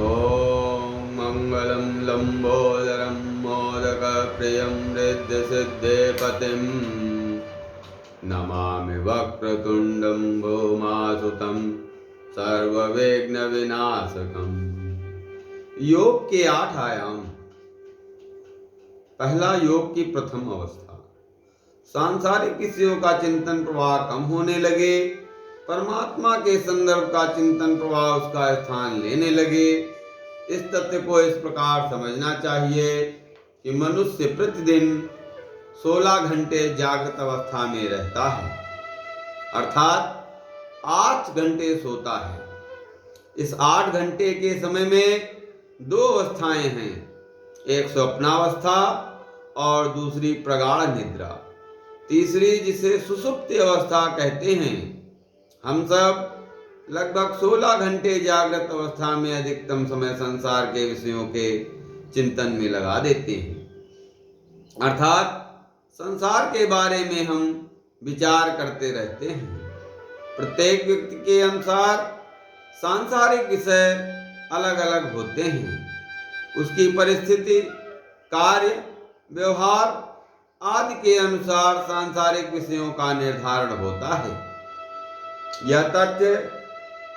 ॐ मङ्गलं लम्बोदरं मोदकप्रियं रिद्धिसिद्धिपतिं नमामि वक्रतुण्डं भूमासुतं सर्वविघ्नविनाशकम्। योग के 8 आयाम। पहला, योग की प्रथम अवस्था। सांसारिक विषयों का चिंतन प्रवाह कम होने लगे, परमात्मा के संदर्भ का चिंतन प्रवाह उसका स्थान लेने लगे। इस तथ्य को इस प्रकार समझना चाहिए कि मनुष्य प्रतिदिन 16 घंटे जागृत अवस्था में रहता है, अर्थात 8 घंटे सोता है। इस 8 घंटे के समय में 2 अवस्थाएं हैं, एक स्वप्नावस्था और दूसरी प्रगाढ़ निद्रा, तीसरी जिसे सुषुप्ति अवस्था कहते हैं। हम सब लगभग 16 घंटे जागृत अवस्था में अधिकतम समय संसार के विषयों के चिंतन में लगा देते हैं, अर्थात संसार के बारे में हम विचार करते रहते हैं। प्रत्येक व्यक्ति के अनुसार सांसारिक विषय अलग अलग होते हैं। उसकी परिस्थिति, कार्य, व्यवहार आदि के अनुसार सांसारिक विषयों का निर्धारण होता है। यह तथ्य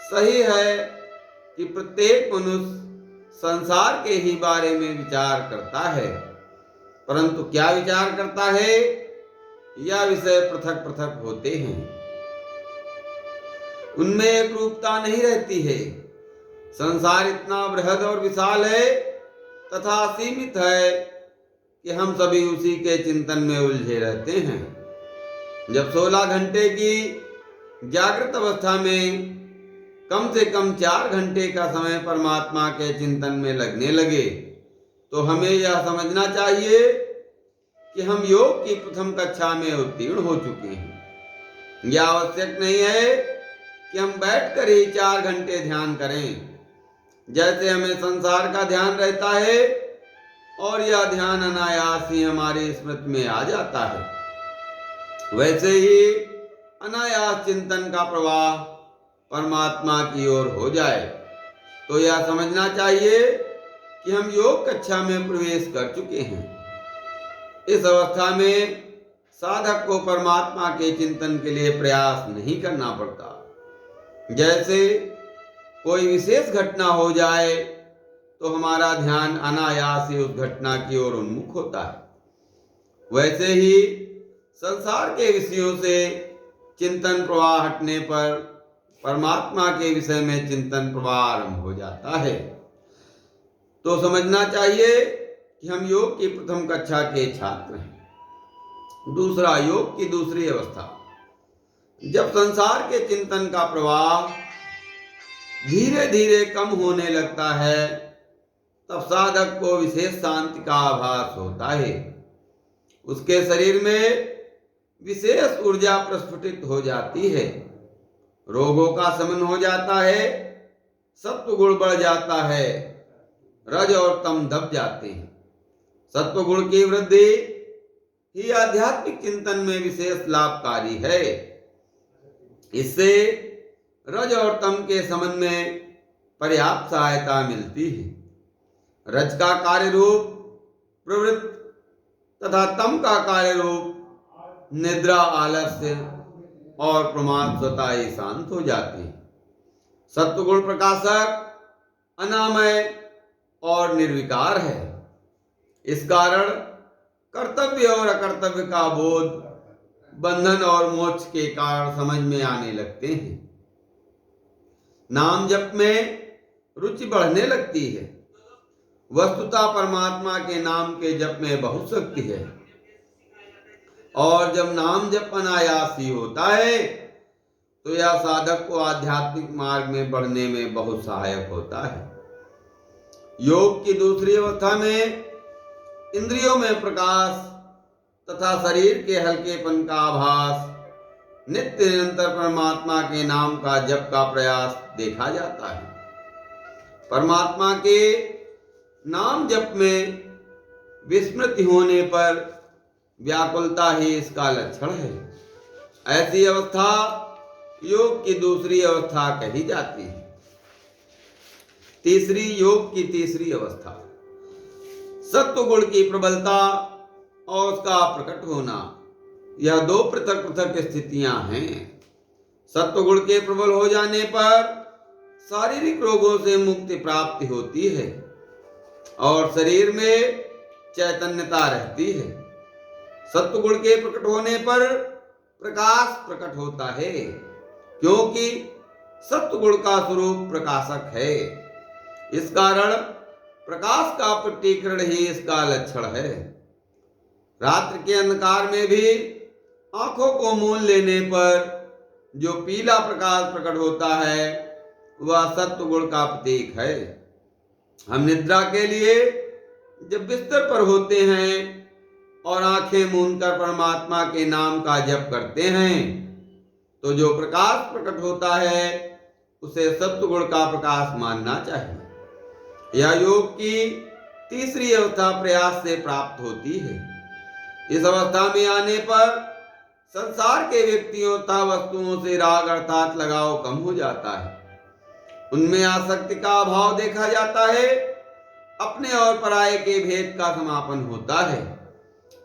सही है कि प्रत्येक मनुष्य संसार के ही बारे में विचार करता है, परंतु क्या विचार करता है, यह विषय पृथक पृथक होते हैं। उनमें एक रूपता नहीं रहती है। संसार इतना बृहद और विशाल है तथा सीमित है कि हम सभी उसी के चिंतन में उलझे रहते हैं। जब 16 घंटे की जागृत अवस्था में कम से कम 4 घंटे का समय परमात्मा के चिंतन में लगने लगे, तो हमें यह समझना चाहिए कि हम योग की प्रथम कक्षा में उत्तीर्ण हो चुके हैं। यह आवश्यक नहीं है कि हम बैठकर ही 4 घंटे ध्यान करें। जैसे हमें संसार का ध्यान रहता है और यह ध्यान अनायास ही हमारी स्मृति में आ जाता है, वैसे ही अनायास चिंतन का प्रवाह परमात्मा की ओर हो जाए, तो यह समझना चाहिए कि हम योग कक्षा में प्रवेश कर चुके हैं। इस अवस्था में साधक को परमात्मा के चिंतन के लिए प्रयास नहीं करना पड़ता। जैसे कोई विशेष घटना हो जाए तो हमारा ध्यान अनायास ही उस घटना की ओर उन्मुख होता है, वैसे ही संसार के विषयों से चिंतन प्रवाह हटने पर परमात्मा के विषय में चिंतन प्रवाह आरंभ हो जाता है। तो समझना चाहिए कि हम योग की प्रथम कक्षा के छात्र हैं। दूसरा, योग की दूसरी अवस्था। जब संसार के चिंतन का प्रवाह धीरे धीरे कम होने लगता है, तब साधक को विशेष शांति का आभास होता है। उसके शरीर में विशेष ऊर्जा प्रस्फुटित हो जाती है, रोगों का शमन हो जाता है, सत्व गुण बढ़ जाता है, रज और तम दब जाते हैं। सत्व गुण की वृद्धि ही आध्यात्मिक चिंतन में विशेष लाभकारी है। इससे रज और तम के शमन में पर्याप्त सहायता मिलती है। रज का कार्य रूप प्रवृत्ति तथा तम का कार्य रूप निद्रा, आलस्य और प्रमाद स्वतः ही शांत हो जाते हैं। सत्वगुण प्रकाशक, अनामय और निर्विकार है। इस कारण कर्तव्य और अकर्तव्य का बोध, बंधन और मोक्ष के कारण समझ में आने लगते हैं। नाम जप में रुचि बढ़ने लगती है। वस्तुतः परमात्मा के नाम के जप में बहुत शक्ति है, और जब नाम जप अनायास ही होता है तो यह साधक को आध्यात्मिक मार्ग में बढ़ने में बहुत सहायक होता है। योग की दूसरी अवस्था में इंद्रियों में प्रकाश तथा शरीर के हल्केपन का आभास, नित्य निरंतर परमात्मा के नाम का जप का प्रयास देखा जाता है। परमात्मा के नाम जप में विस्मृति होने पर व्याकुलता ही इसका लक्षण है। ऐसी अवस्था योग की दूसरी अवस्था कही जाती है। तीसरी, योग की तीसरी अवस्था, सत्व गुण की प्रबलता और उसका प्रकट होना। यह दो पृथक पृथक स्थितियां हैं। सत्व गुण के प्रबल हो जाने पर शारीरिक रोगों से मुक्ति प्राप्ति होती है और शरीर में चैतन्यता रहती है। सत्व गुण के प्रकट होने पर प्रकाश प्रकट होता है, क्योंकि सत्व गुण का स्वरूप प्रकाशक है। इस कारण प्रकाश का प्रतीकरण ही इसका लक्षण है। रात्रि के अंधकार में भी आंखों को मूंद लेने पर जो पीला प्रकाश प्रकट होता है वह सत्व गुण का प्रतीक है। हम निद्रा के लिए जब बिस्तर पर होते हैं और आंखें मूंदकर परमात्मा के नाम का जप करते हैं तो जो प्रकाश प्रकट होता है उसे सत्व गुण का प्रकाश मानना चाहिए। यह योग की तीसरी अवस्था प्रयास से प्राप्त होती है। इस अवस्था में आने पर संसार के व्यक्तियों तथा वस्तुओं से राग अर्थात लगाव कम हो जाता है। उनमें आसक्ति का अभाव देखा जाता है। अपने और पराये के भेद का समापन होता है।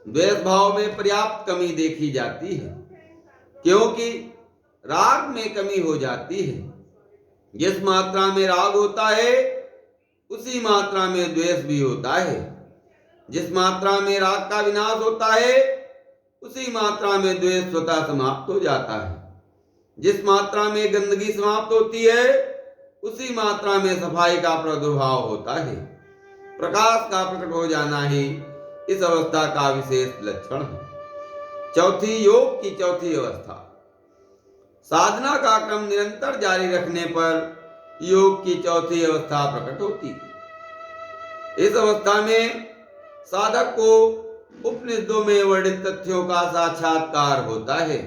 द्वेष भाव में पर्याप्त कमी देखी जाती है, क्योंकि राग में कमी हो जाती है। जिस मात्रा में राग होता है उसी मात्रा में द्वेष भी होता है। जिस मात्रा में राग का विनाश होता है उसी मात्रा में द्वेष स्वतः समाप्त हो जाता है। जिस मात्रा में गंदगी समाप्त होती है उसी मात्रा में सफाई का प्रादुर्भाव होता है। प्रकाश का प्रकट हो जाना ही इस अवस्था का विशेष लक्षण है। चौथी, योग की चौथी अवस्था, साधना का क्रम निरंतर जारी रखने पर योग की चौथी अवस्था प्रकट होती है। इस अवस्था में साधक को उपनिषदों में वर्णित तथ्यों का साक्षात्कार होता है।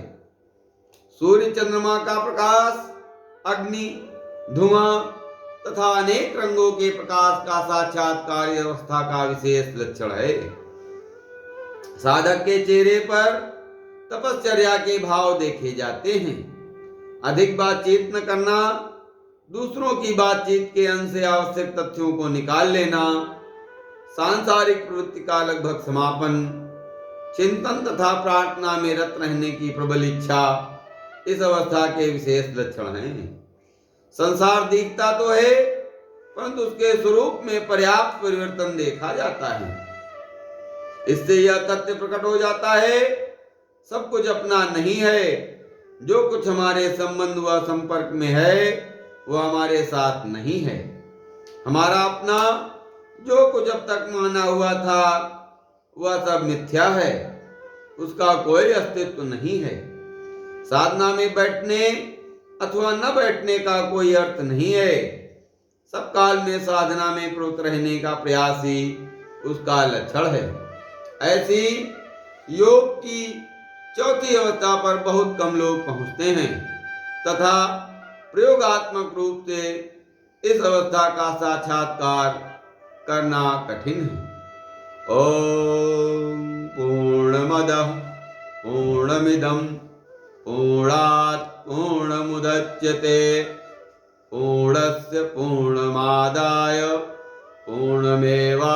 सूर्य चंद्रमा का प्रकाश, अग्नि, धुआं तथा अनेक रंगों के प्रकाश का साक्षात्कार इस अवस्था का विशेष लक्षण है। साधक के चेहरे पर तपश्चर्या के भाव देखे जाते हैं। अधिक बातचीत न करना, दूसरों की बातचीत के अंश से आवश्यक तथ्यों को निकाल लेना, सांसारिक प्रवृत्ति का लगभग समापन, चिंतन तथा प्रार्थना में रत रहने की प्रबल इच्छा इस अवस्था के विशेष लक्षण हैं। संसार दिखता तो है परंतु उसके स्वरूप में पर्याप्त परिवर्तन देखा जाता है। इससे यह तथ्य प्रकट हो जाता है सब कुछ अपना नहीं है। जो कुछ हमारे संबंध व संपर्क में है वह हमारे साथ नहीं है। हमारा अपना जो कुछ अब तक माना हुआ था वह सब मिथ्या है, उसका कोई अस्तित्व नहीं है। साधना में बैठने अथवा न बैठने का कोई अर्थ नहीं है। सब काल में साधना में प्रवृत्त रहने का प्रयास ही उसका लक्षण है। ऐसी योग की चौथी अवस्था पर बहुत कम लोग पहुंचते हैं तथा प्रयोगात्मक रूप से इस अवस्था का साक्षात्कार करना कठिन है। ओम पूर्णमदः पूर्णमिदं पूर्णात् पूर्णमुदच्यते पूर्णस्य पूर्णमादाय पूर्णमेवावशिष्यते।